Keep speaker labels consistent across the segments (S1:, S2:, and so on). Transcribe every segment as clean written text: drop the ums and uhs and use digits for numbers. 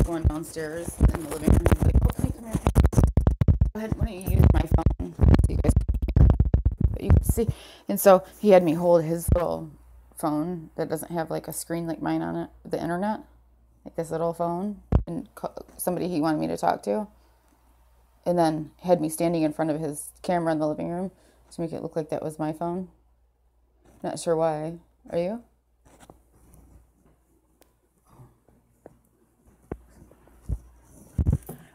S1: going downstairs in the living room. He's like, oh, can you come here? Go ahead, why don't you use my phone? So you guys can hear. But you can see. And so he had me hold his little phone that doesn't have like a screen like mine on it, the internet, like this little phone, and somebody he wanted me to talk to. And then had me standing in front of his camera in the living room to make it look like that was my phone. Not sure why. Are you?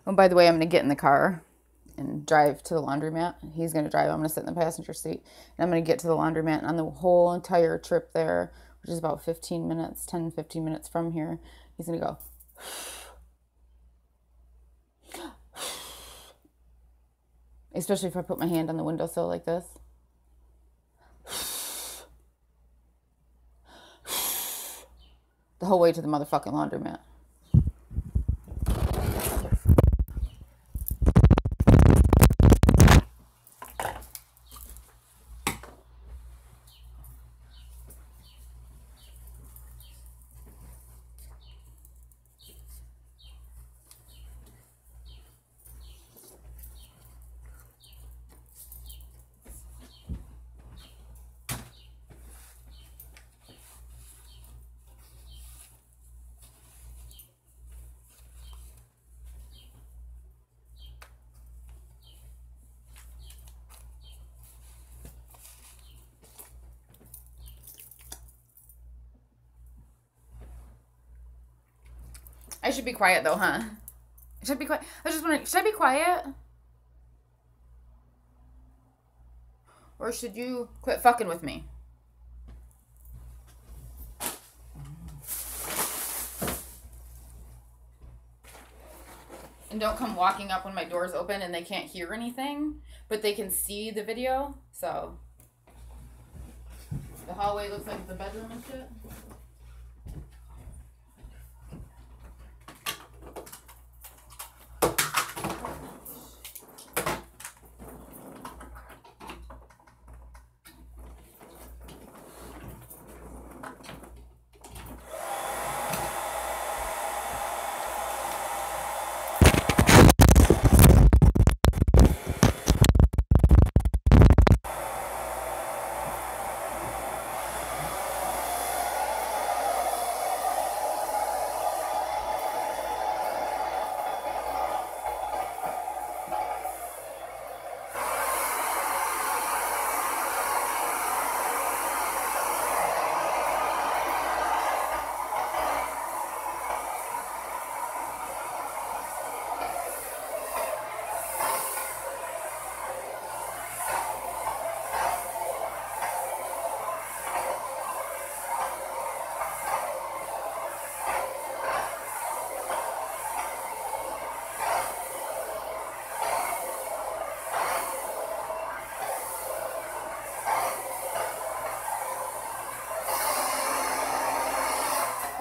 S1: Oh, by the way, I'm going to get in the car and drive to the laundromat. He's going to drive. I'm going to sit in the passenger seat. And I'm going to get to the laundromat. And on the whole entire trip there, which is about 15 minutes, 10, 15 minutes from here, he's going to go. Especially if I put my hand on the windowsill like this. The whole way to the motherfucking laundromat. I should be quiet though, huh? I should be quiet. I was just wondering, should I be quiet? Or should you quit fucking with me? And don't come walking up when my door's open and they can't hear anything, but they can see the video. So the hallway looks like the bedroom and shit.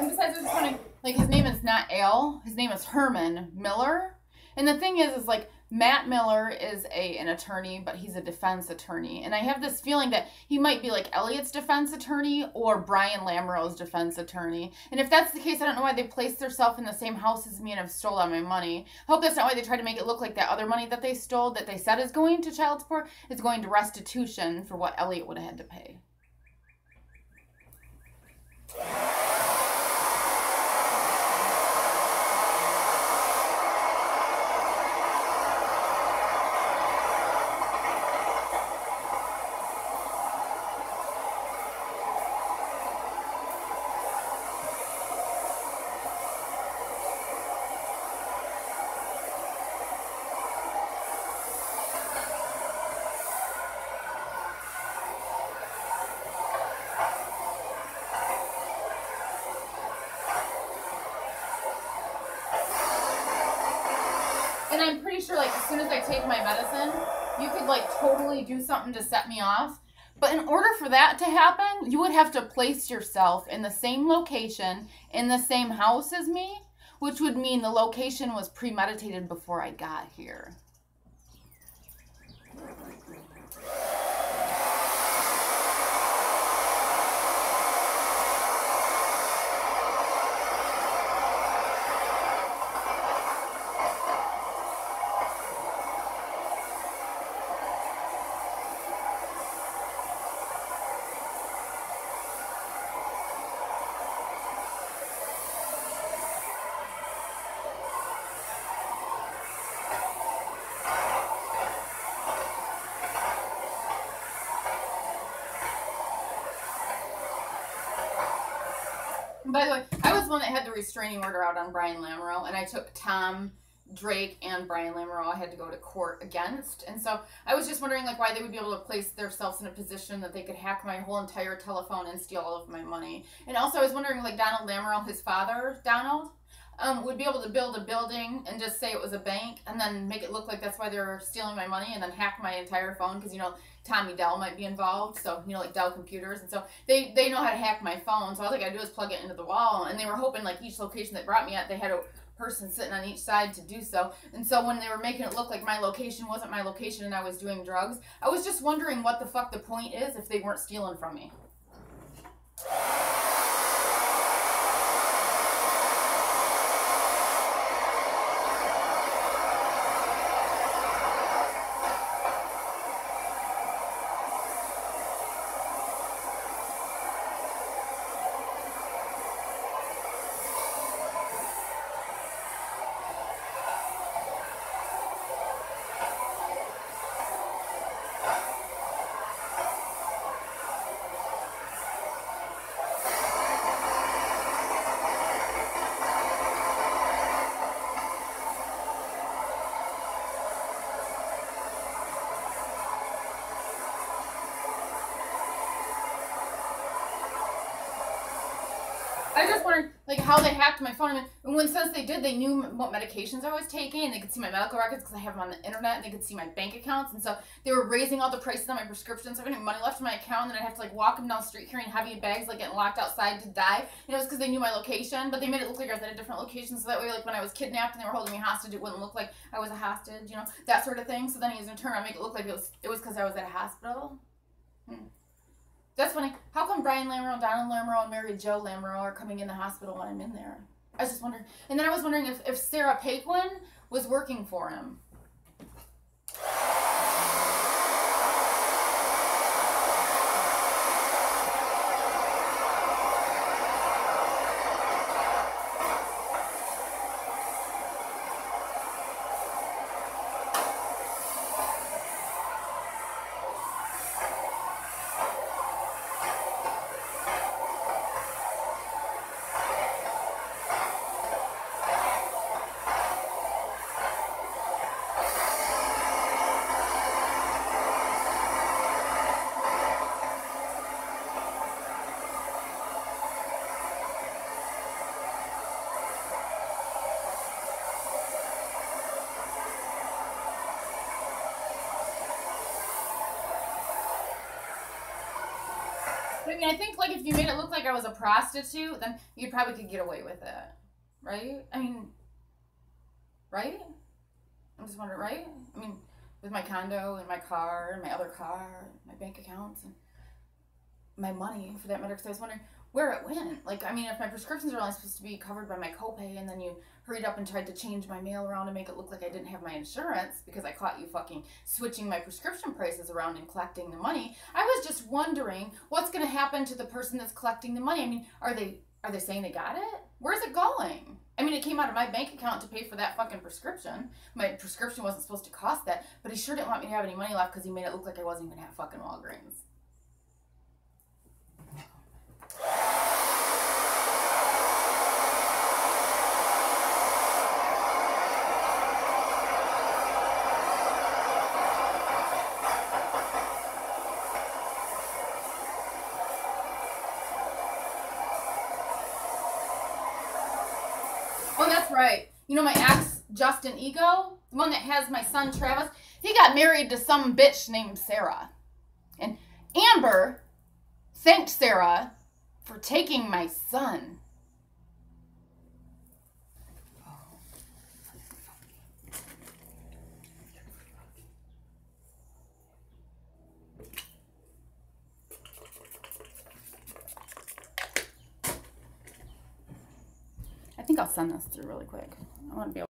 S1: And besides, I was just wondering, like, his name is not Al. His name is Herman Miller. And the thing is like, Matt Miller is an attorney, but he's a defense attorney. And I have this feeling that he might be like Elliot's defense attorney or Brian Lamoureux's defense attorney. And if that's the case, I don't know why they placed themselves in the same house as me and have stolen all my money. I hope that's not why they tried to make it look like that other money that they stole, that they said is going to child support, is going to restitution for what Elliot would have had to pay. And I'm pretty sure, like, as soon as I take my medicine, you could, like, totally do something to set me off. But in order for that to happen, you would have to place yourself in the same location, in the same house as me, which would mean the location was premeditated before I got here. By the way, I was the one that had the restraining order out on Brian Lamoureux, and I took Tom Drake and Brian Lamoureux. I had to go to court against, and so I was just wondering like why they would be able to place themselves in a position that they could hack my whole entire telephone and steal all of my money. And also I was wondering like Donald Lamoureux, his father, Donald, would be able to build a building and just say it was a bank and then make it look like that's why they're stealing my money and then hack my entire phone because, you know, Tommy Dell might be involved. So, you know, like Dell Computers. And so they know how to hack my phone. So all I got to do is plug it into the wall. And they were hoping like each location that brought me at, they had a person sitting on each side to do so. And so when they were making it look like my location wasn't my location and I was doing drugs, I was just wondering what the fuck the point is if they weren't stealing from me. I just wondered, like, how they hacked my phone. I mean, since they did, they knew what medications I was taking, and they could see my medical records because I have them on the internet, and they could see my bank accounts, and so they were raising all the prices on my prescriptions, so I didn't have money left in my account, and then I'd have to, like, walk them down the street carrying heavy bags, like, getting locked outside to die. And it was because they knew my location, but they made it look like I was at a different location, so that way, like, when I was kidnapped and they were holding me hostage, it wouldn't look like I was a hostage, you know, that sort of thing. So then he was going to turn around and make it look like it was because I was at a hospital. That's funny. How come Brian Lamoureux, Donald Lamoureux, and Mary Jo Lamoureux are coming in the hospital when I'm in there? I was just wondering. And then I was wondering if Sarah Paquin was working for him. I mean, I think, like, if you made it look like I was a prostitute, then you probably could get away with it. Right? I mean, right? I'm just wondering, right? I mean, with my condo and my car and my other car, my bank accounts, and my money, for that matter, because I was wondering where it went. Like, I mean, if my prescriptions are only supposed to be covered by my copay, and then you hurried up and tried to change my mail around to make it look like I didn't have my insurance because I caught you fucking switching my prescription prices around and collecting the money, I was just wondering what's going to happen to the person that's collecting the money. I mean, are they saying they got it? Where's it going? I mean, it came out of my bank account to pay for that fucking prescription. My prescription wasn't supposed to cost that, but he sure didn't want me to have any money left because he made it look like I wasn't even at fucking Walgreens. Oh, that's right. You know my ex, Justin Ego? The one that has my son, Travis? He got married to some bitch named Sarah. And Amber thanked Sarah for taking my son. I think I'll send this through really quick. I want to be able